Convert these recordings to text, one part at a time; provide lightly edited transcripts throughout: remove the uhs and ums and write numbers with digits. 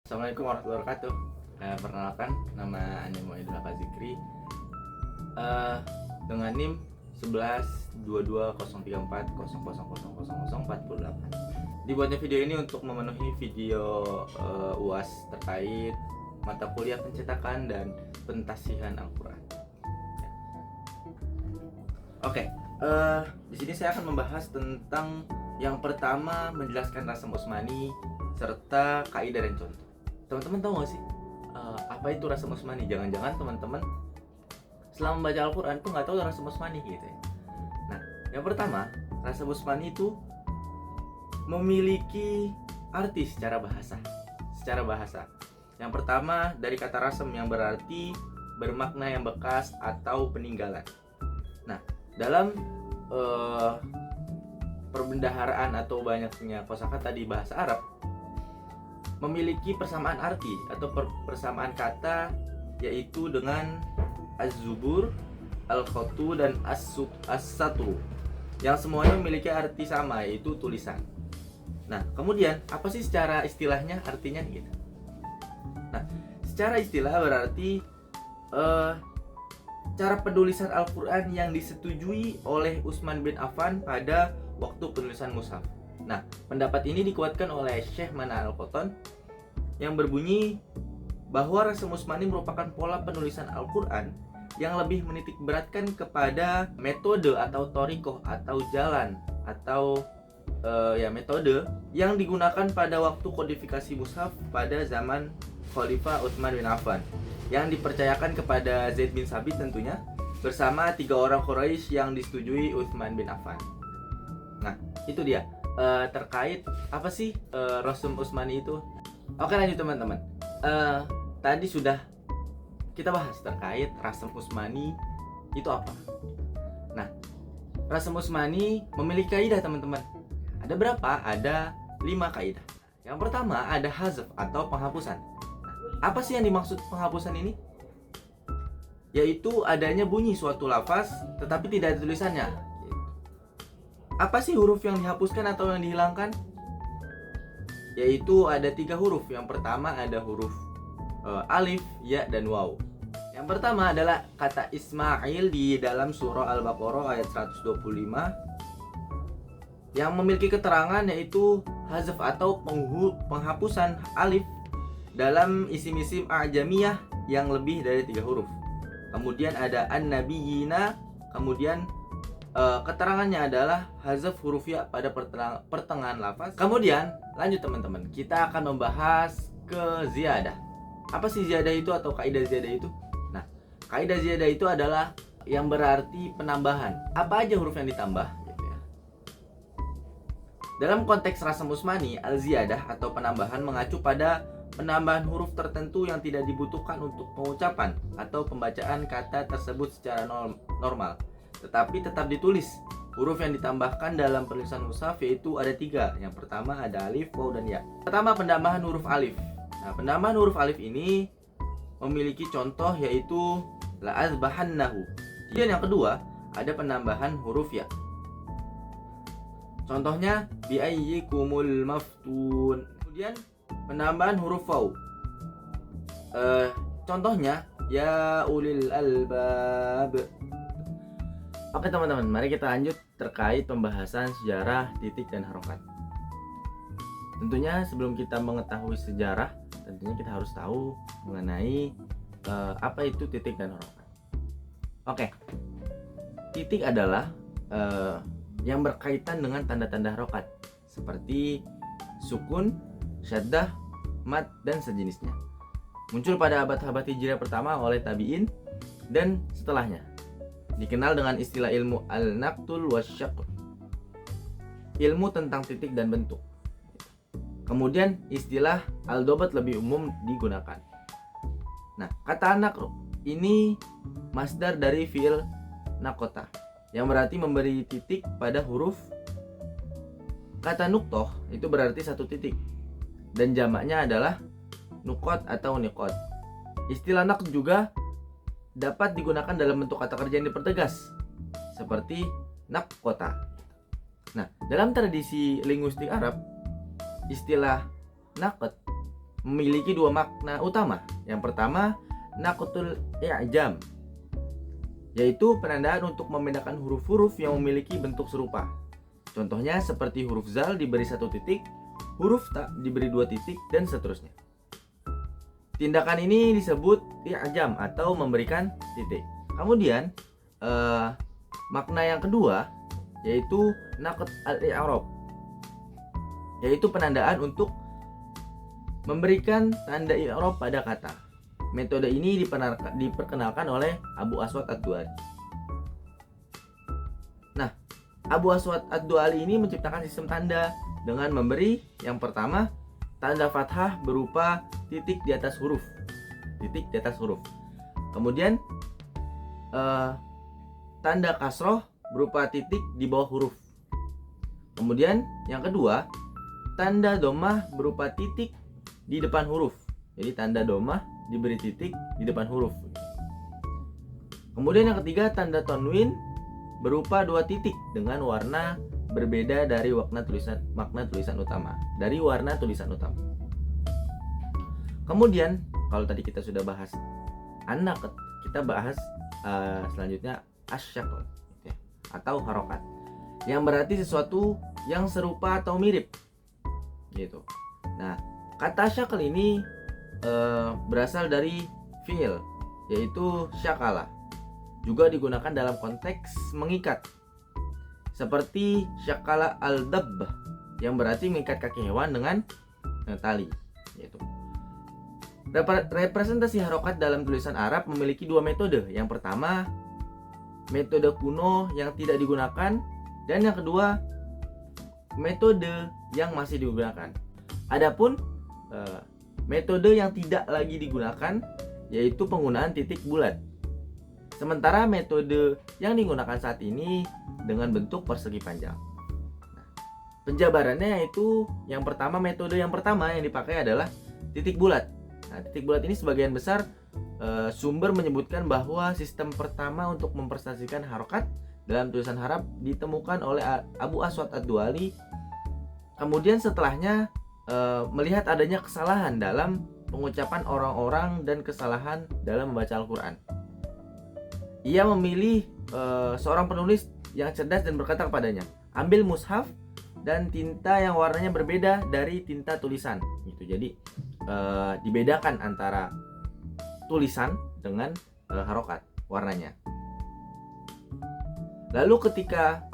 Assalamualaikum warahmatullahi wabarakatuh. Perkenalkan, nama Animo Idul Zikri dengan NIM 11 22 034 000048. Dibuatnya video ini untuk memenuhi video UAS terkait mata kuliah pencetakan dan pentasihan Al-Quran. Oke, di sini saya akan membahas tentang yang pertama, menjelaskan Rasam Utsmani serta kaidah dan contoh. Teman-teman tahu nggak sih apa itu Rasam Utsmani? Jangan-jangan teman-teman selama membaca Al-Quran tuh nggak tahu Rasam Utsmani gitu ya. Nah, yang pertama, Rasam Utsmani itu memiliki arti secara bahasa. Yang pertama dari kata rasam yang berarti bermakna yang bekas atau peninggalan. Nah, dalam perbendaharaan atau banyaknya kosakata di bahasa Arab memiliki persamaan arti atau persamaan kata, yaitu dengan az-zubur, al-khatu, dan as-satru, yang semuanya memiliki arti sama, yaitu tulisan. Nah, kemudian apa sih secara istilahnya artinya gitu? Nah, secara istilah berarti cara penulisan Al-Quran yang disetujui oleh Utsman bin Affan pada waktu penulisan mushaf. Nah, pendapat ini dikuatkan oleh Syekh Mana Al-Qattan yang berbunyi bahwa Rasam Utsmani merupakan pola penulisan Al-Quran yang lebih menitik beratkan kepada metode atau thoriqoh atau jalan atau metode yang digunakan pada waktu kodifikasi mushaf pada zaman Khalifah Utsman bin Affan, yang dipercayakan kepada Zaid bin Sabit tentunya bersama 3 orang Quraisy yang disetujui Utsman bin Affan. Nah, itu dia terkait apa sih Rasam Utsmani itu. Oke, lanjut teman-teman. Tadi sudah kita bahas terkait Rasam Utsmani itu apa. Nah, Rasam Utsmani memiliki kaidah teman-teman. Ada berapa? Ada 5 kaidah. Yang pertama ada hazf atau penghapusan. Apa sih yang dimaksud penghapusan ini? Yaitu adanya bunyi suatu lafaz tetapi tidak ada tulisannya. Apa sih huruf yang dihapuskan atau yang dihilangkan? Yaitu ada 3 huruf. Yang pertama ada huruf alif, ya, dan waw. Yang pertama adalah kata Ismail di dalam surah Al-Baqarah ayat 125 yang memiliki keterangan yaitu hazf atau penghapusan alif dalam isim-isim a'jamiyah yang lebih dari 3 huruf. Kemudian ada an-nabiyina, kemudian keterangannya adalah hazf huruf ya pada pertengahan lafaz. Kemudian lanjut teman-teman, kita akan membahas ke ziyadah. Apa sih ziyadah itu atau kaidah ziyadah itu? Nah, kaidah ziyadah itu adalah yang berarti penambahan. Apa aja huruf yang ditambah gitu ya. Dalam konteks Rasam Utsmani, al-ziyadah atau penambahan mengacu pada penambahan huruf tertentu yang tidak dibutuhkan untuk pengucapan atau pembacaan kata tersebut secara normal, tetapi tetap ditulis. Huruf yang ditambahkan dalam penulisan mushaf yaitu ada 3. Yang pertama ada alif, waw, dan ya. Pertama, penambahan huruf alif. Nah, penambahan huruf alif ini memiliki contoh yaitu la'azbahannahu. Kemudian yang kedua ada penambahan huruf ya. Contohnya biayyikumul maftun. Kemudian penambahan huruf waw. Contohnya ya ulil albab. Oke teman-teman, mari kita lanjut terkait pembahasan sejarah titik dan harokat. Tentunya sebelum kita mengetahui sejarah, tentunya kita harus tahu mengenai apa itu titik dan harokat. Oke, titik adalah yang berkaitan dengan tanda-tanda harokat seperti sukun, syaddah, mat, dan sejenisnya. Muncul pada abad-abad Hijriah pertama oleh tabi'in dan setelahnya. Dikenal dengan istilah ilmu al-naqtul wasyaqr, ilmu tentang titik dan bentuk. Kemudian istilah al-dobat lebih umum digunakan. Nah, kata naqr ini masdar dari fi'il naqota yang berarti memberi titik pada huruf. Kata nuktoh itu berarti 1 titik dan jamaknya adalah nukot atau nikot. Istilah naqd juga dapat digunakan dalam bentuk kata kerja yang dipertegas seperti naqota. Nah, dalam tradisi linguistik Arab, istilah naqd memiliki dua makna utama. Yang pertama, naqtul i'jam, yaitu penandaan untuk membedakan huruf-huruf yang memiliki bentuk serupa. Contohnya seperti huruf zal diberi 1 titik, huruf ta diberi 2 titik, dan seterusnya. Tindakan ini disebut i'jam atau memberikan titik. Kemudian makna yang kedua yaitu naqt al-i'rab, yaitu penandaan untuk memberikan tanda i'rab pada kata. Metode ini diperkenalkan oleh Abu Aswad ad-Du'ali. Nah, Abu Aswad ad-Du'ali ini menciptakan sistem tanda dengan memberi yang pertama tanda fathah berupa titik di atas huruf. Kemudian tanda kasroh berupa titik di bawah huruf. Kemudian yang kedua, tanda domah berupa titik di depan huruf. Jadi tanda domah diberi titik di depan huruf. Kemudian yang ketiga, tanda tanwin berupa 2 titik dengan warna berbeda dari makna tulisan utama. Kemudian kalau tadi kita sudah bahas an-naqt, kita bahas selanjutnya asy-syakl atau harokat, yang berarti sesuatu yang serupa atau mirip gitu. Nah, kata syakl ini berasal dari fi'il, yaitu syakala. Juga digunakan dalam konteks mengikat, seperti syakala al-dabb, yang berarti mengikat kaki hewan dengan tali gitu. Representasi harokat dalam tulisan Arab memiliki 2 metode. Yang pertama, metode kuno yang tidak digunakan, dan yang kedua, metode yang masih digunakan. Adapun metode yang tidak lagi digunakan yaitu penggunaan titik bulat. Sementara metode yang digunakan saat ini dengan bentuk persegi panjang. Nah, penjabarannya yaitu metode yang pertama yang dipakai adalah titik bulat. Nah, titik bulat ini sebagian besar sumber menyebutkan bahwa sistem pertama untuk mempresentasikan harokat dalam tulisan Arab ditemukan oleh Abu Aswad ad-Du'ali. Kemudian setelahnya melihat adanya kesalahan dalam pengucapan orang-orang dan kesalahan dalam membaca Al-Quran. Ia memilih seorang penulis yang cerdas dan berkata kepadanya, ambil mushaf dan tinta yang warnanya berbeda dari tinta tulisan gitu. Jadi dibedakan antara tulisan dengan harokat warnanya. Lalu ketika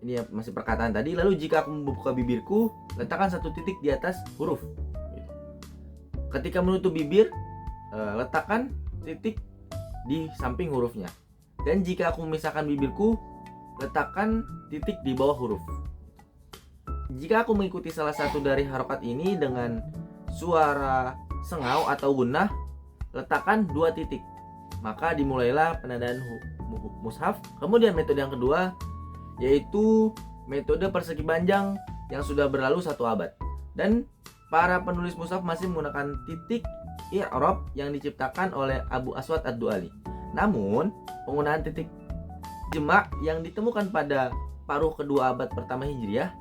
ini masih perkataan tadi, lalu jika aku membuka bibirku, letakkan 1 titik di atas huruf gitu. Ketika menutup bibir, letakkan titik di samping hurufnya. Dan jika aku memisahkan bibirku, letakkan titik di bawah huruf. Jika aku mengikuti salah satu dari harokat ini dengan suara sengau atau gunnah, letakkan 2 titik. Maka dimulailah penandaan mushaf. Kemudian metode yang kedua yaitu metode persegi panjang yang sudah berlalu 1 abad. Dan para penulis mushaf masih menggunakan titik i'rab yang diciptakan oleh Abu Aswad ad-Du'ali. Namun, penggunaan titik jema' yang ditemukan pada paruh kedua abad pertama Hijriah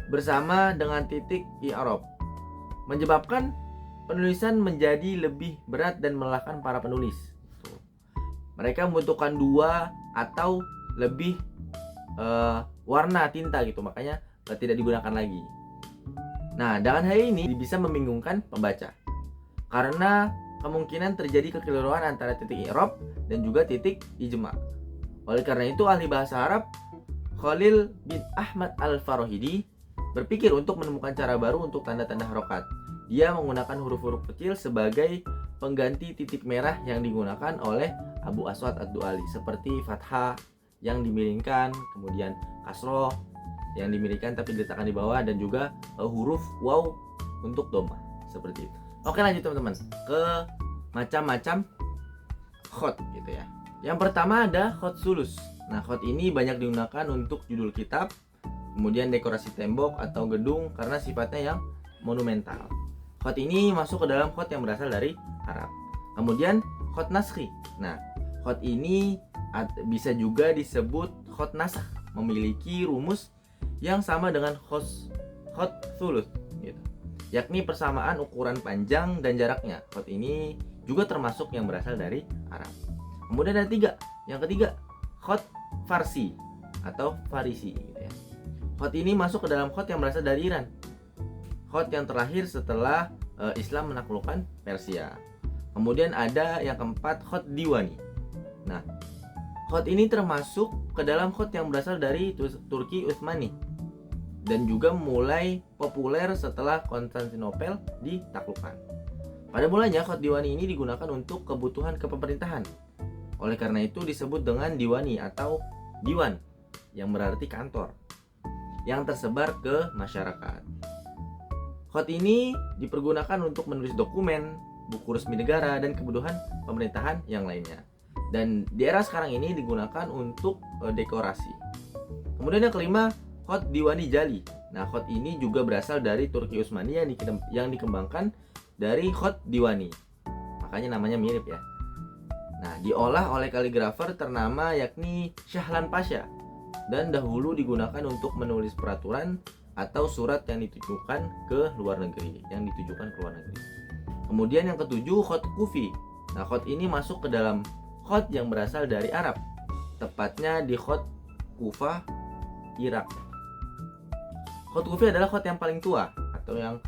bersama dengan titik i'rab menyebabkan penulisan menjadi lebih berat dan melelahkan para penulis. Mereka membutuhkan 2 atau lebih warna tinta gitu, makanya tidak digunakan lagi. Nah, dengan hal ini bisa membingungkan pembaca karena kemungkinan terjadi kekeliruan antara titik i'rab dan juga titik ijma'. Oleh karena itu, ahli bahasa Arab Khalil bin Ahmad al-Farahidi berpikir untuk menemukan cara baru untuk tanda-tanda harokat. Dia menggunakan huruf-huruf kecil sebagai pengganti titik merah yang digunakan oleh Abu Aswad ad-Du'ali, seperti fathah yang dimiringkan, kemudian kasroh yang dimiringkan tapi diletakkan di bawah, dan juga huruf waw untuk doma, seperti itu. Oke, lanjut teman-teman ke macam-macam khot gitu ya. Yang pertama ada khot sulus. Nah, khot ini banyak digunakan untuk judul kitab, kemudian dekorasi tembok atau gedung karena sifatnya yang monumental. Khot ini masuk ke dalam khot yang berasal dari Arab. Kemudian khot naskhi. Nah, khot ini bisa juga disebut khot nasakh, memiliki rumus yang sama dengan khot sulus gitu. yakni persamaan ukuran panjang dan jaraknya. Khot ini juga termasuk yang berasal dari Arab. Kemudian ada yang ketiga, khot Farsi atau Farisi gitu ya. Khot ini masuk ke dalam khot yang berasal dari Iran. Khot yang terlahir setelah Islam menaklukkan Persia. Kemudian ada yang keempat, khot Diwani. Nah, khot ini termasuk ke dalam khot yang berasal dari Turki Utsmani dan juga mulai populer setelah Konstantinopel ditaklukkan. Pada mulanya khot Diwani ini digunakan untuk kebutuhan kepemerintahan. Oleh karena itu disebut dengan Diwani atau Diwan yang berarti kantor yang tersebar ke masyarakat. Khot ini dipergunakan untuk menulis dokumen, buku resmi negara, dan kebutuhan pemerintahan yang lainnya. Dan di era sekarang ini digunakan untuk dekorasi. Kemudian yang kelima, khot Diwani Jali. Nah, khot ini juga berasal dari Turki Utsmani yang dikembangkan dari khot Diwani. Makanya namanya mirip ya. Nah, diolah oleh kaligrafer ternama yakni Shahlan Pasha dan dahulu digunakan untuk menulis peraturan atau surat yang ditujukan ke luar negeri, Kemudian yang ketujuh, khot Kufi. Nah, khot ini masuk ke dalam khot yang berasal dari Arab, tepatnya di khot Kufah, Irak. Khot Kufi adalah khot yang paling tua atau yang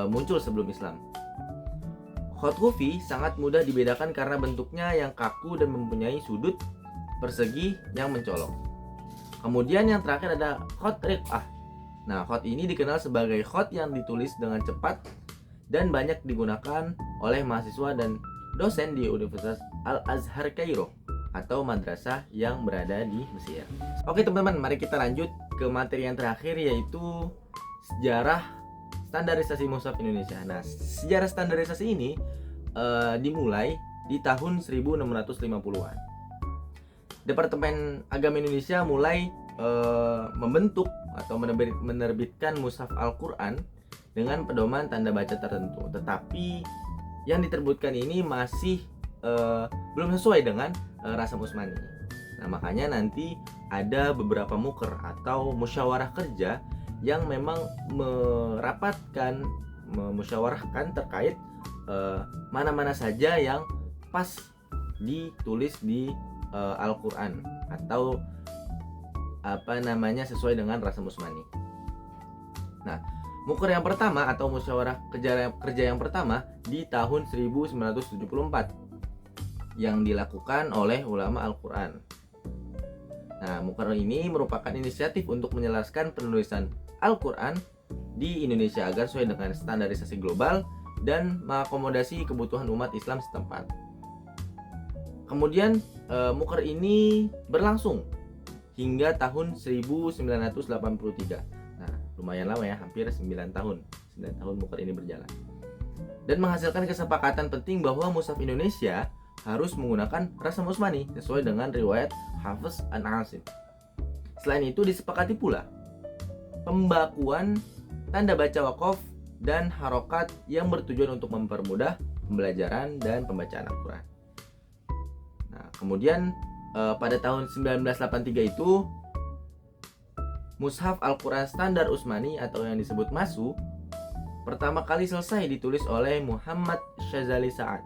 muncul sebelum Islam. Khot Kufi sangat mudah dibedakan karena bentuknya yang kaku dan mempunyai sudut persegi yang mencolok. Kemudian yang terakhir ada khot Riq'ah. Nah, khot ini dikenal sebagai khot yang ditulis dengan cepat dan banyak digunakan oleh mahasiswa dan dosen di Universitas Al-Azhar Kairo atau madrasah yang berada di Mesir. Oke teman-teman, mari kita lanjut ke materi yang terakhir, yaitu sejarah standarisasi mushaf Indonesia. Nah, sejarah standarisasi ini dimulai di tahun 1650-an. Departemen Agama Indonesia mulai membentuk atau menerbitkan mushaf Al-Quran dengan pedoman tanda baca tertentu, tetapi yang diterbitkan ini masih belum sesuai dengan Rasam Utsmani. Nah, makanya nanti ada beberapa muker atau musyawarah kerja yang memang memusyawarahkan terkait mana-mana saja yang pas ditulis di Al-Quran atau sesuai dengan Rasam Utsmani. Nah, muker yang pertama atau musyawarah kerja yang pertama di tahun 1974 yang dilakukan oleh ulama Al-Quran. Nah, muker ini merupakan inisiatif untuk menjelaskan penulisan Al-Quran di Indonesia agar sesuai dengan standarisasi global dan mengakomodasi kebutuhan umat Islam setempat. Kemudian muker ini berlangsung hingga tahun 1983. Nah, lumayan lama ya, hampir 9 tahun. 9 tahun muker ini berjalan. Dan menghasilkan kesepakatan penting bahwa mushaf Indonesia harus menggunakan Rasam Utsmani sesuai dengan riwayat Hafiz An-Asim. Selain itu disepakati pula pembakuan tanda baca wakaf dan harokat yang bertujuan untuk mempermudah pembelajaran dan pembacaan Al-Quran. Nah, kemudian pada tahun 1983 itu mushaf Al-Quran standar Utsmani atau yang disebut MASU pertama kali selesai ditulis oleh Muhammad Syazali Sa'ad.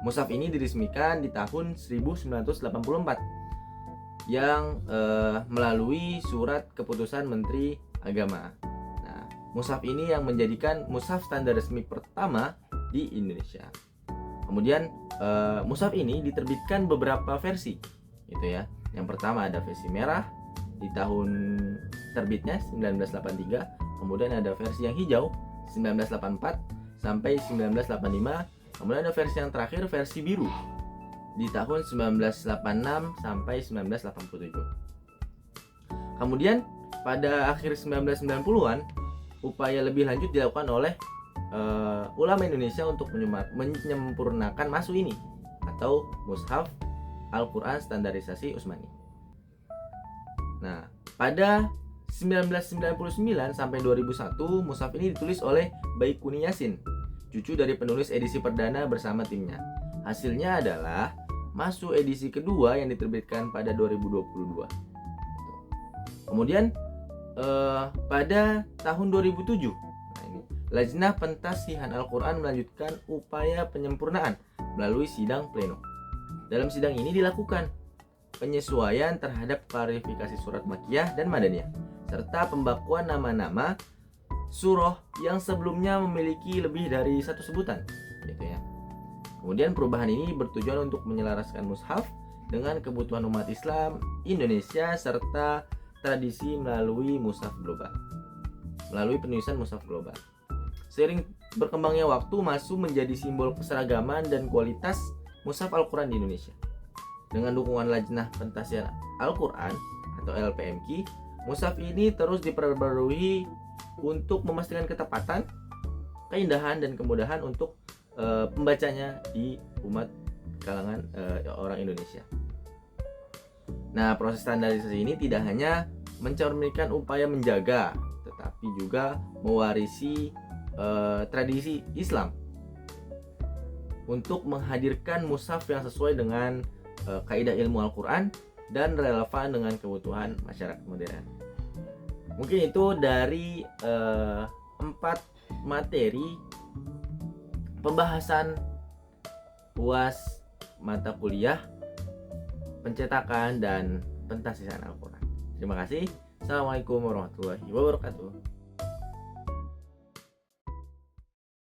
Mushaf ini diresmikan di tahun 1984 yang melalui surat keputusan Menteri Agama. Nah, mushaf ini yang menjadikan mushaf standar resmi pertama di Indonesia. Kemudian mushaf ini diterbitkan beberapa versi, gitu ya. Yang pertama ada versi merah di tahun terbitnya 1983, kemudian ada versi yang hijau 1984 sampai 1985, kemudian ada versi yang terakhir versi biru di tahun 1986 sampai 1987. Kemudian pada akhir 1990-an upaya lebih lanjut dilakukan oleh ulama Indonesia untuk menyempurnakan MASU ini atau mushaf Al-Quran standarisasi Utsmani. Nah, pada 1999 sampai 2001 mushaf ini ditulis oleh Baikuni Yasin, cucu dari penulis edisi perdana bersama timnya. Hasilnya adalah MASU edisi kedua yang diterbitkan pada 2022. Kemudian pada tahun 2007, Lajnah Pentasihan Al-Quran melanjutkan upaya penyempurnaan melalui sidang pleno. Dalam sidang ini dilakukan penyesuaian terhadap klarifikasi surat Makkiyah dan Madaniyah, serta pembakuan nama-nama surah yang sebelumnya memiliki lebih dari satu sebutan, gitu ya. Kemudian perubahan ini bertujuan untuk menyelaraskan mushaf dengan kebutuhan umat Islam Indonesia serta tradisi melalui penulisan mushaf global. Seiring berkembangnya waktu, masuk menjadi simbol keseragaman dan kualitas mushaf Al-Quran di Indonesia. Dengan dukungan Lajnah Pentasihan Al-Quran atau LPMQ, mushaf ini terus diperbarui untuk memastikan ketepatan, keindahan, dan kemudahan untuk pembacanya di umat kalangan orang Indonesia. Nah, proses standarisasi ini tidak hanya mencerminkan upaya menjaga, tetapi juga mewarisi tradisi Islam untuk menghadirkan mushaf yang sesuai dengan kaidah ilmu Al-Quran dan relevan dengan kebutuhan masyarakat modern. Mungkin itu dari 4 materi pembahasan UAS mata kuliah pencetakan dan pentasihan Al-Quran. Terima kasih. Assalamualaikum warahmatullahi wabarakatuh.